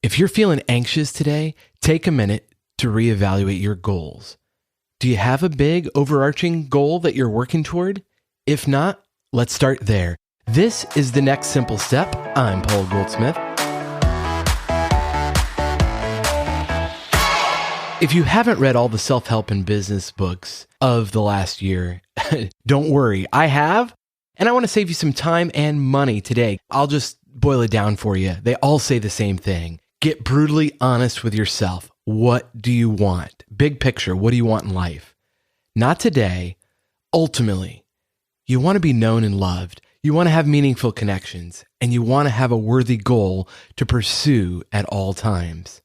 If you're feeling anxious today, take a minute to reevaluate your goals. Do you have a big overarching goal that you're working toward? If not, let's start there. This is The Next Simple Step. I'm Paul Goldsmith. If you haven't read all the self-help and business books of the last year, don't worry, I have, and I want to save you some time and money today. I'll just boil it down for you. They all say the same thing. Get brutally honest with yourself. What do you want? Big picture, what do you want in life? Not today. Ultimately, you want to be known and loved. You want to have meaningful connections, and you want to have a worthy goal to pursue at all times.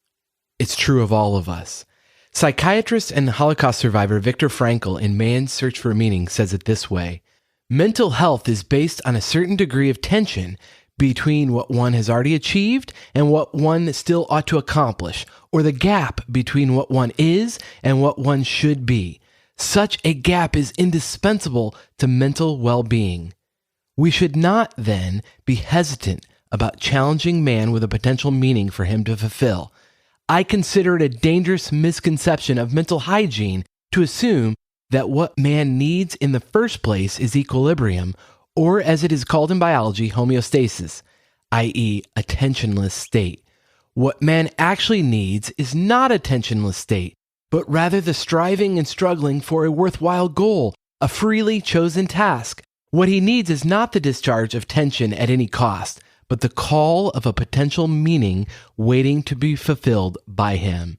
It's true of all of us. Psychiatrist and Holocaust survivor Viktor Frankl in Man's Search for Meaning says it this way: mental health is based on a certain degree of tension between what one has already achieved and what one still ought to accomplish, or the gap between what one is and what one should be. Such a gap is indispensable to mental well-being. We should not, then, be hesitant about challenging man with a potential meaning for him to fulfill. I consider it a dangerous misconception of mental hygiene to assume that what man needs in the first place is equilibrium, or as it is called in biology, homeostasis, i.e., a tensionless state. What man actually needs is not a tensionless state, but rather the striving and struggling for a worthwhile goal, a freely chosen task. What he needs is not the discharge of tension at any cost, but the call of a potential meaning waiting to be fulfilled by him.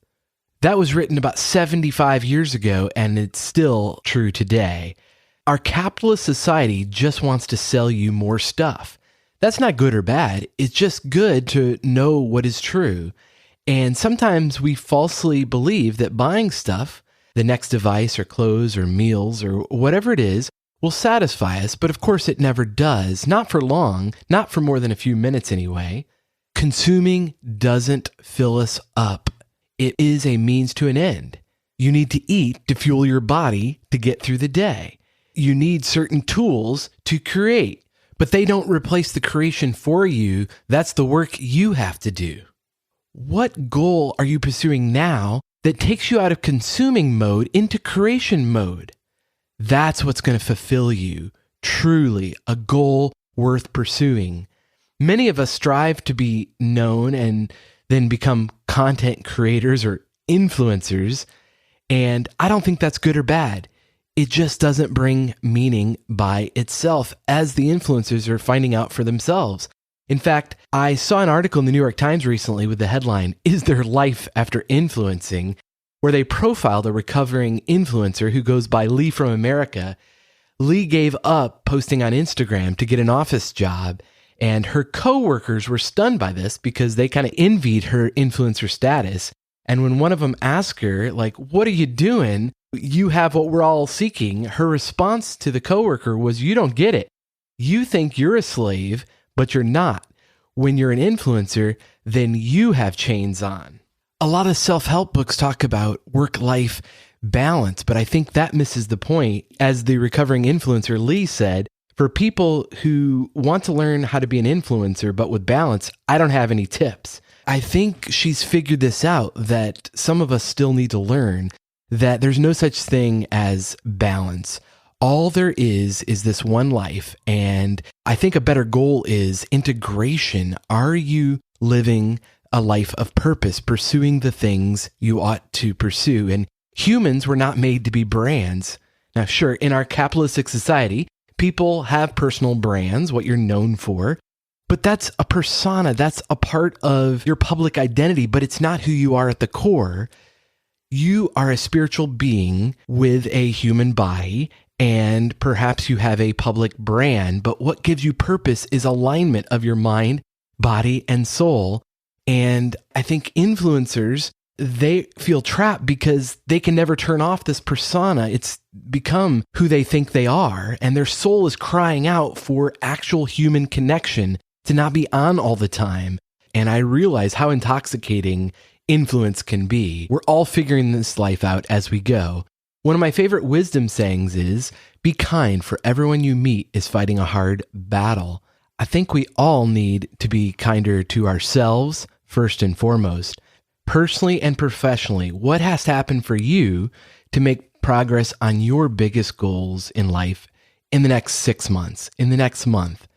That was written about 75 years ago, and it's still true today. Our capitalist society just wants to sell you more stuff. That's not good or bad. It's just good to know what is true. And sometimes we falsely believe that buying stuff, the next device or clothes or meals or whatever it is, will satisfy us. But of course it never does. Not for long, not for more than a few minutes anyway. Consuming doesn't fill us up. It is a means to an end. You need to eat to fuel your body to get through the day. You need certain tools to create, but they don't replace the creation for you. That's the work you have to do. What goal are you pursuing now that takes you out of consuming mode into creation mode? That's what's going to fulfill you. Truly, a goal worth pursuing. Many of us strive to be known and then become content creators or influencers, and I don't think that's good or bad. It just doesn't bring meaning by itself, as the influencers are finding out for themselves. In fact, I saw an article in the New York Times recently with the headline, "Is There Life After Influencing?" where they profiled a recovering influencer who goes by Lee from America. Lee gave up posting on Instagram to get an office job, and her coworkers were stunned by this because they kind of envied her influencer status. And when one of them asked her, like, "What are you doing? You have what we're all seeking," her response to the coworker was, "You don't get it. You think you're a slave, but you're not. When you're an influencer, then you have chains on." A lot of self-help books talk about work-life balance, but I think that misses the point. As the recovering influencer Lee said, for people who want to learn how to be an influencer, but with balance, I don't have any tips. I think she's figured this out, that some of us still need to learn that there's no such thing as balance. All there is this one life. And I think a better goal is integration. Are you living a life of purpose, pursuing the things you ought to pursue? And humans were not made to be brands. Now, sure, in our capitalistic society, people have personal brands, what you're known for, but that's a persona. That's a part of your public identity, but it's not who you are at the core. You are a spiritual being with a human body, and perhaps you have a public brand, but what gives you purpose is alignment of your mind, body, and soul. And I think influencers, they feel trapped because they can never turn off this persona. It's become who they think they are, and their soul is crying out for actual human connection, to not be on all the time. And I realize how intoxicating influence can be. We're all figuring this life out as we go. One of my favorite wisdom sayings is, "Be kind, for everyone you meet is fighting a hard battle." I think we all need to be kinder to ourselves first and foremost. Personally and professionally, what has to happen for you to make progress on your biggest goals in life in the next 6 months, in the next month,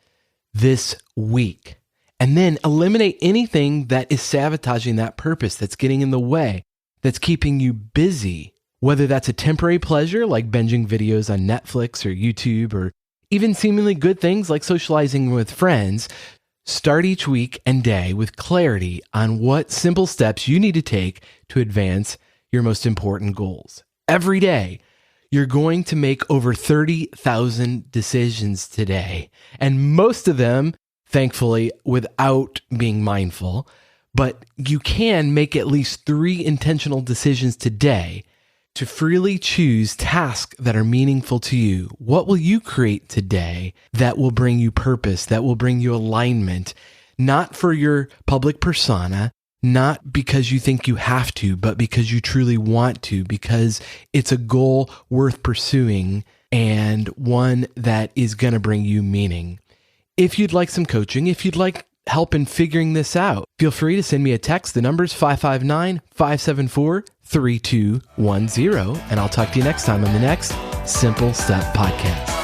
this week? And then eliminate anything that is sabotaging that purpose, that's getting in the way, that's keeping you busy. Whether that's a temporary pleasure like binging videos on Netflix or YouTube, or even seemingly good things like socializing with friends, start each week and day with clarity on what simple steps you need to take to advance your most important goals. Every day, you're going to make over 30,000 decisions today, and most of them, thankfully, without being mindful. But you can make at least 3 intentional decisions today to freely choose tasks that are meaningful to you. What will you create today that will bring you purpose, that will bring you alignment, not for your public persona, not because you think you have to, but because you truly want to, because it's a goal worth pursuing and one that is going to bring you meaning. If you'd like some coaching, if you'd like help in figuring this out, feel free to send me a text. The number's 559-574-3210, and I'll talk to you next time on the next Simple Step Podcast.